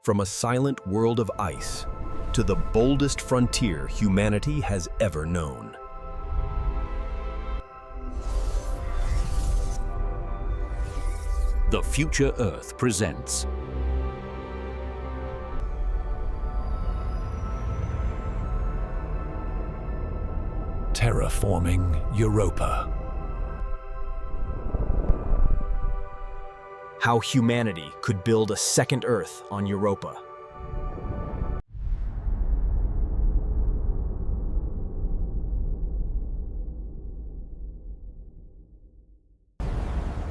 From a silent world of ice to the boldest frontier humanity has ever known. The Future Earth presents Terraforming Europa. How humanity could build a second Earth on Europa.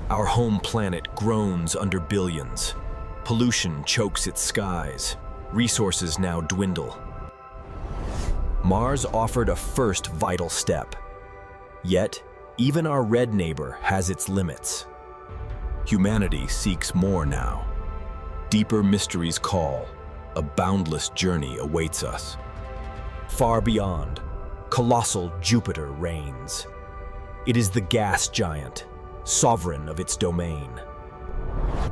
Our home planet groans under billions. Pollution chokes its skies. Resources now dwindle. Mars offered a first vital step. Yet, even our red neighbor has its limits. Humanity seeks more now. Deeper mysteries call. A boundless journey awaits us. Far beyond, colossal Jupiter reigns. It is the gas giant, sovereign of its domain.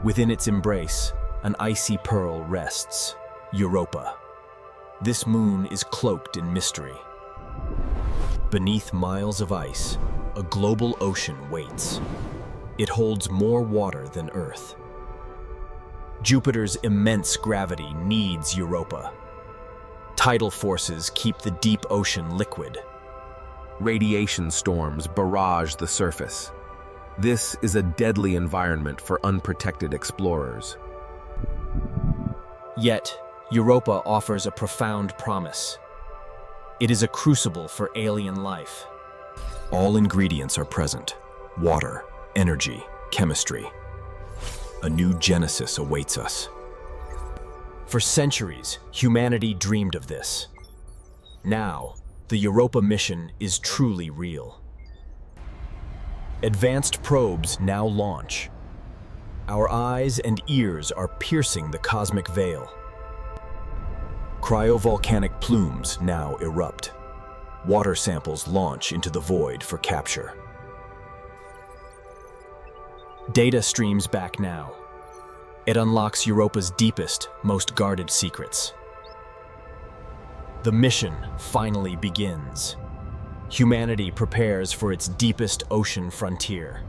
Within its embrace, an icy pearl rests, Europa. This moon is cloaked in mystery. Beneath miles of ice, a global ocean waits. It holds more water than Earth. Jupiter's immense gravity needs Europa. Tidal forces keep the deep ocean liquid. Radiation storms barrage the surface. This is a deadly environment for unprotected explorers. Yet, Europa offers a profound promise. It is a crucible for alien life. All ingredients are present: water, energy, chemistry. A new genesis awaits us. For centuries, humanity dreamed of this. Now, the Europa mission is truly real. Advanced probes now launch. Our eyes and ears are piercing the cosmic veil. Cryovolcanic plumes now erupt. Water samples launch into the void for capture. Data streams back now. It unlocks Europa's deepest, most guarded secrets. The mission finally begins. Humanity prepares for its deepest ocean frontier.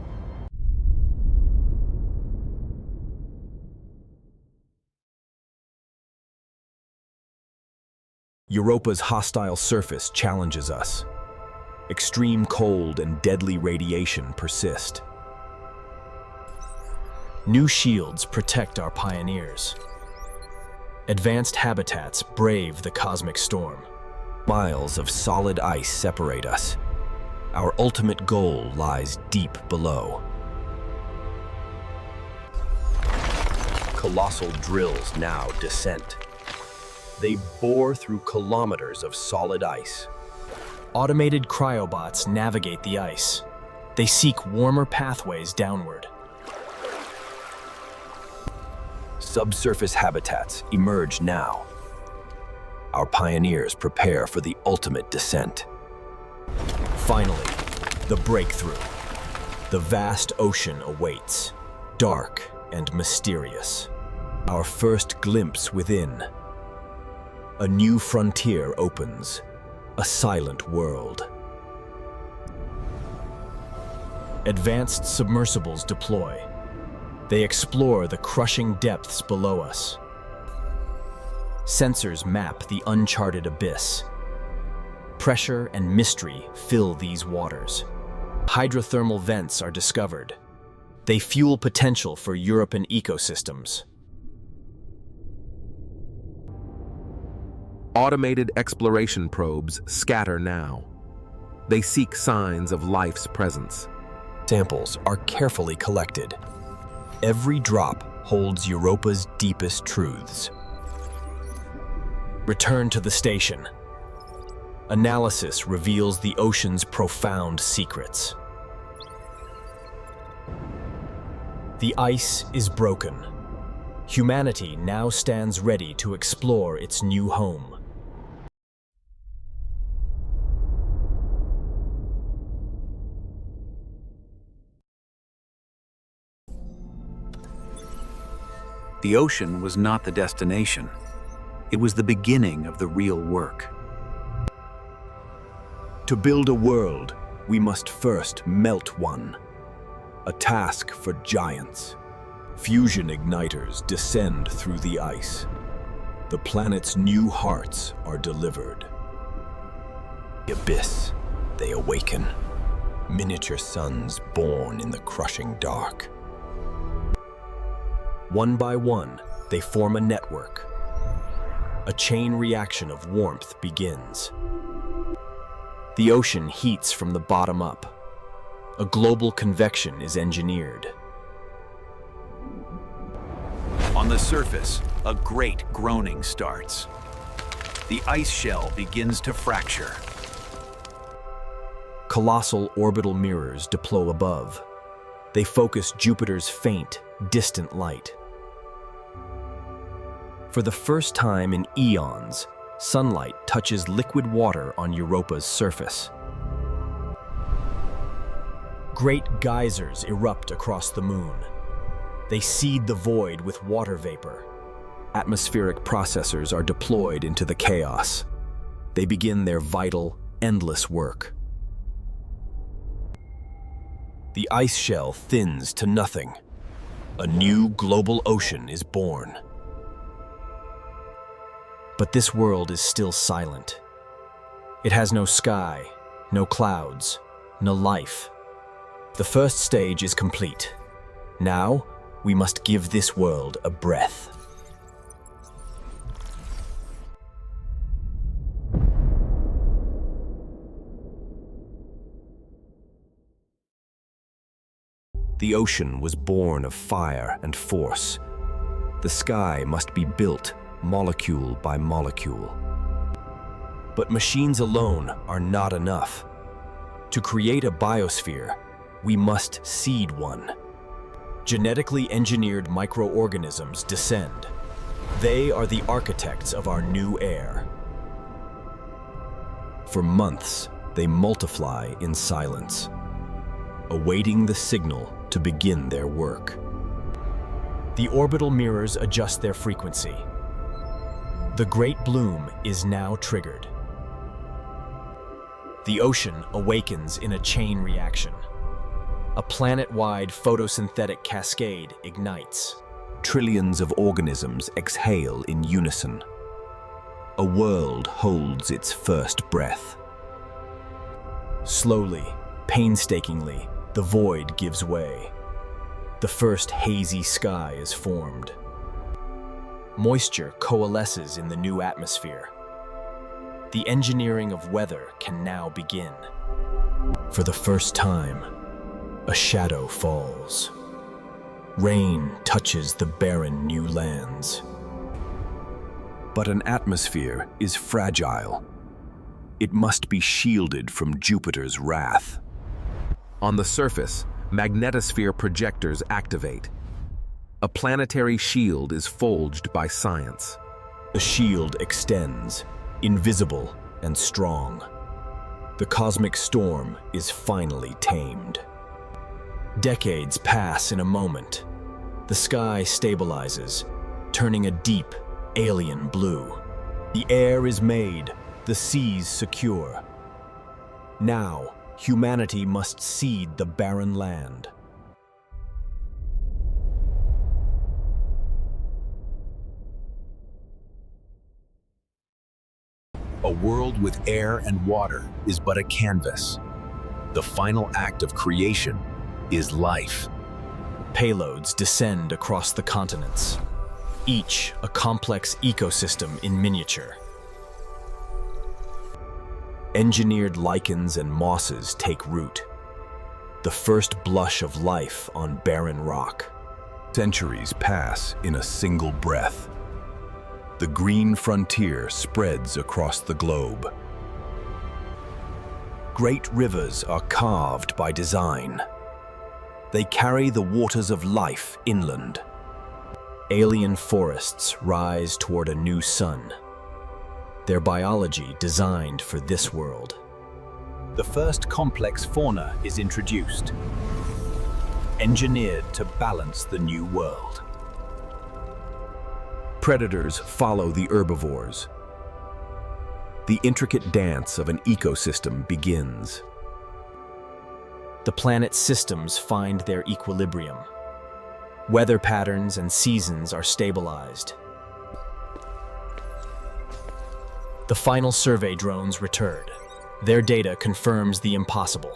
Europa's hostile surface challenges us. Extreme cold and deadly radiation persist. New shields protect our pioneers. Advanced habitats brave the cosmic storm. Miles of solid ice separate us. Our ultimate goal lies deep below. Colossal drills now descent. They bore through kilometers of solid ice. Automated cryobots navigate the ice. They seek warmer pathways downward. Subsurface habitats emerge now. Our pioneers prepare for the ultimate descent. Finally, the breakthrough. The vast ocean awaits, dark and mysterious. Our first glimpse within. A new frontier opens, a silent world. Advanced submersibles deploy. They explore the crushing depths below us. Sensors map the uncharted abyss. Pressure and mystery fill these waters. Hydrothermal vents are discovered. They fuel potential for European ecosystems. Automated exploration probes scatter now. They seek signs of life's presence. Samples are carefully collected. Every drop holds Europa's deepest truths. Return to the station. Analysis reveals the ocean's profound secrets. The ice is broken. Humanity now stands ready to explore its new home. The ocean was not the destination. It was the beginning of the real work. To build a world, we must first melt one. A task for giants. Fusion igniters descend through the ice. The planet's new hearts are delivered. The abyss, they awaken. Miniature suns born in the crushing dark. One by one, they form a network. A chain reaction of warmth begins. The ocean heats from the bottom up. A global convection is engineered. On the surface, a great groaning starts. The ice shell begins to fracture. Colossal orbital mirrors deploy above. They focus Jupiter's faint, distant light. For the first time in eons, sunlight touches liquid water on Europa's surface. Great geysers erupt across the moon. They seed the void with water vapor. Atmospheric processors are deployed into the chaos. They begin their vital, endless work. The ice shell thins to nothing. A new global ocean is born. But this world is still silent. It has no sky, no clouds, no life. The first stage is complete. Now, we must give this world a breath. The ocean was born of fire and force. The sky must be built molecule by molecule. But machines alone are not enough. To create a biosphere, we must seed one. Genetically engineered microorganisms descend. They are the architects of our new air. For months, they multiply in silence, awaiting the signal to begin their work. The orbital mirrors adjust their frequency. The Great Bloom is now triggered. The ocean awakens in a chain reaction. A planet-wide photosynthetic cascade ignites. Trillions of organisms exhale in unison. A world holds its first breath. Slowly, painstakingly, the void gives way. The first hazy sky is formed. Moisture coalesces in the new atmosphere. The engineering of weather can now begin. For the first time, a shadow falls. Rain touches the barren new lands. But an atmosphere is fragile. It must be shielded from Jupiter's wrath. On the surface, magnetosphere projectors activate. A planetary shield is forged by science. The shield extends, invisible and strong. The cosmic storm is finally tamed. Decades pass in a moment. The sky stabilizes, turning a deep, alien blue. The air is made, the seas secure. Now, humanity must seed the barren land. A world with air and water is but a canvas. The final act of creation is life. Payloads descend across the continents, each a complex ecosystem in miniature. Engineered lichens and mosses take root, the first blush of life on barren rock. Centuries pass in a single breath. The green frontier spreads across the globe. Great rivers are carved by design. They carry the waters of life inland. Alien forests rise toward a new sun. Their biology designed for this world. The first complex fauna is introduced, engineered to balance the new world. Predators follow the herbivores. The intricate dance of an ecosystem begins. The planet's systems find their equilibrium. Weather patterns and seasons are stabilized. The final survey drones return. Their data confirms the impossible.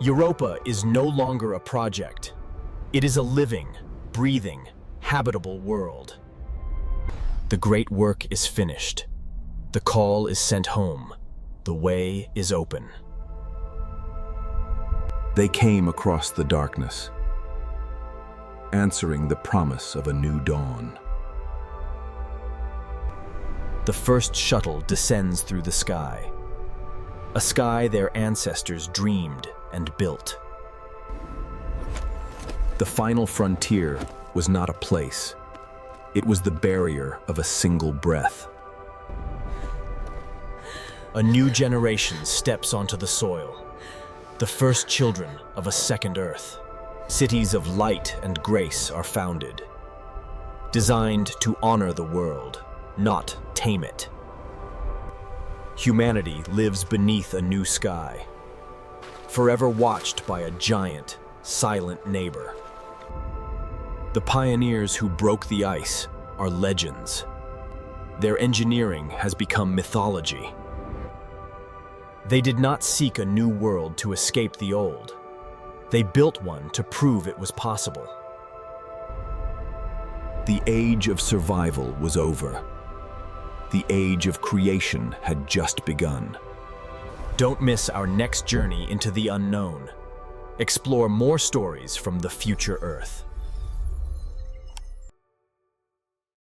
Europa is no longer a project. It is a living, breathing, habitable world. The great work is finished. The call is sent home. The way is open. They came across the darkness, answering the promise of a new dawn. The first shuttle descends through the sky, a sky their ancestors dreamed and built. The final frontier was not a place. It was the barrier of a single breath. A new generation steps onto the soil, the first children of a second Earth. Cities of light and grace are founded, designed to honor the world, not tame it. Humanity lives beneath a new sky, forever watched by a giant, silent neighbor. The pioneers who broke the ice are legends. Their engineering has become mythology. They did not seek a new world to escape the old. They built one to prove it was possible. The age of survival was over. The age of creation had just begun. Don't miss our next journey into the unknown. Explore more stories from the future Earth.